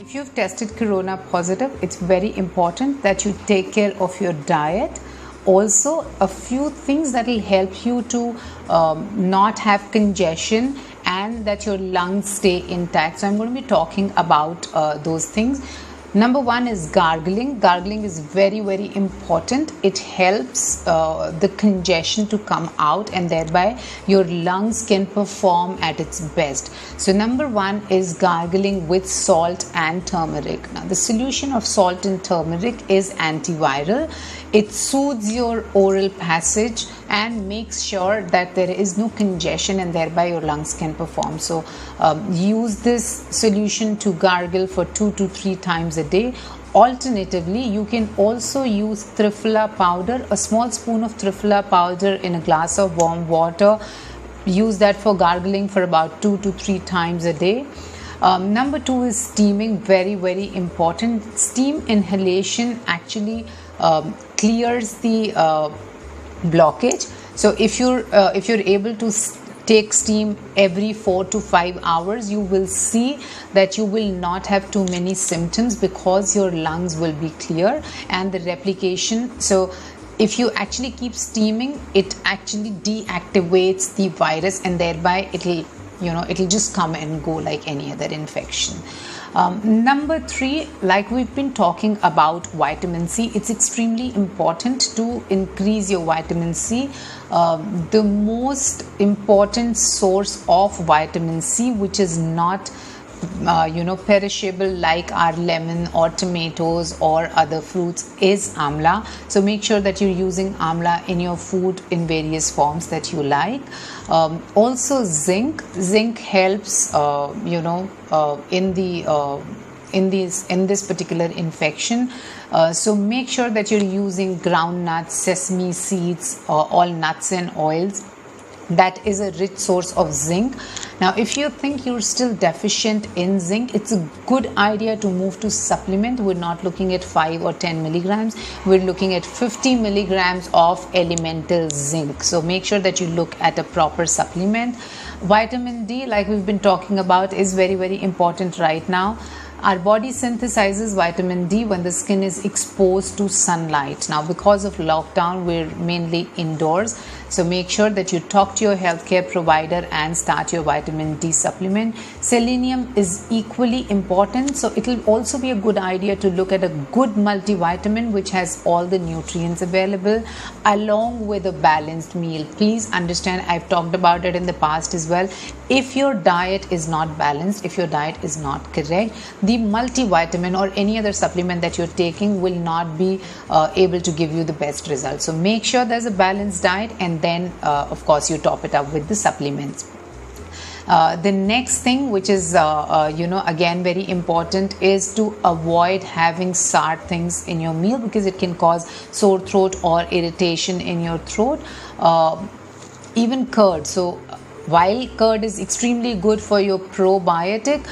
If you've tested corona positive, it's very important that you take care of your diet. Also, a few things that will help you to not have congestion and that your lungs stay intact. So I'm going to be talking about those things. Number one is gargling. Gargling is very, very important. It helps the congestion to come out, and thereby your lungs can perform at its best. So number one is gargling with salt and turmeric. Now the solution of salt and turmeric is antiviral. It soothes your oral passage and makes sure that there is no congestion, and thereby your lungs can perform. So use this solution to gargle for 2 to 3 times a day. Alternatively, you can also use Triphala powder, a small spoon of Triphala powder in a glass of warm water. Use that for gargling for about 2 to 3 times a day. Number two is steaming, very, very important. Steam inhalation actually clears the blockage. So if you're able to take steam every 4 to 5 hours, you will see that you will not have too many symptoms because your lungs will be clear and the replication. So if you actually keep steaming, it actually deactivates the virus, and thereby it'll just come and go like any other infection. Number three, like we've been talking about vitamin C, it's extremely important to increase your vitamin C. The most important source of vitamin C, which is not perishable like our lemon or tomatoes or other fruits, is amla. So make sure that you're using amla in your food in various forms that you like. Also zinc helps in this particular infection. So make sure that you're using groundnuts, sesame seeds, all nuts and oils. That is a rich source of zinc. Now, if you think you're still deficient in zinc, it's a good idea to move to supplement. We're not looking at 5 or 10 milligrams. We're looking at 50 milligrams of elemental zinc. So make sure that you look at a proper supplement. Vitamin D, like we've been talking about, is very, very important right now. Our body synthesizes vitamin D when the skin is exposed to sunlight. Now, because of lockdown, we're mainly indoors. So make sure that you talk to your healthcare provider and start your vitamin D supplement. Selenium is equally important. So it will also be a good idea to look at a good multivitamin which has all the nutrients available along with a balanced meal. Please understand, I've talked about it in the past as well. If your diet is not balanced, if your diet is not correct, the multivitamin or any other supplement that you're taking will not be able to give you the best results. So make sure there's a balanced diet, and then of course you top it up with the supplements. The next thing, which is again very important, is to avoid having sour things in your meal because it can cause sore throat or irritation in your throat. Even curd. So while curd is extremely good for your probiotic,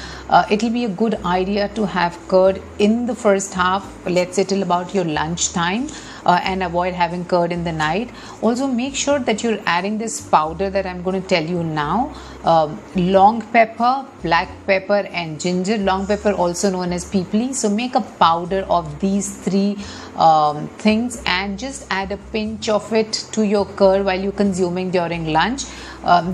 it will be a good idea to have curd in the first half, let's say till about your lunch time, and avoid having curd in the night. Also make sure that you're adding this powder that I'm going to tell you now. Long pepper, black pepper and ginger. Long pepper also known as pipli. So make a powder of these three things and just add a pinch of it to your curd while you're consuming during lunch.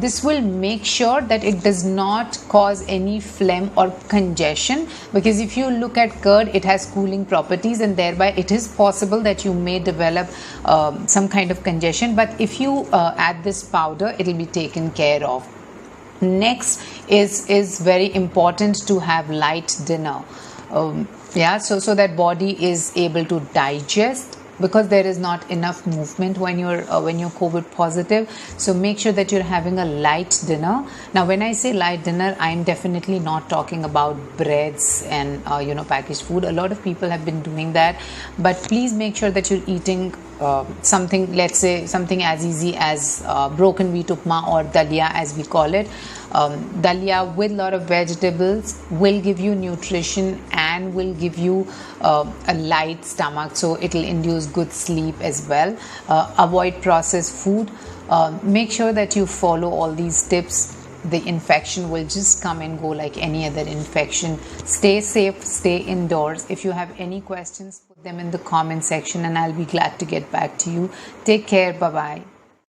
This will make sure that it does not cause any phlegm or congestion, because if you look at curd, it has cooling properties and thereby it is possible that you may develop some kind of congestion, but if you add this powder, it will be taken care of. Next is very important to have light dinner. So that body is able to digest, because there is not enough movement when you're COVID positive. So make sure that you're having a light dinner. Now, when I say light dinner, I'm definitely not talking about breads and packaged food. A lot of people have been doing that, but please make sure that you're eating something, let's say something as easy as broken wheat upma or dalia as we call it. Dalia with a lot of vegetables will give you nutrition and will give you a light stomach, so it will induce good sleep as well. Avoid processed food. Make sure that you follow all these tips the infection will just come and go like any other infection. Stay safe, stay indoors. If you have any questions, put them in the comment section and I'll be glad to get back to you. Take care. Bye bye.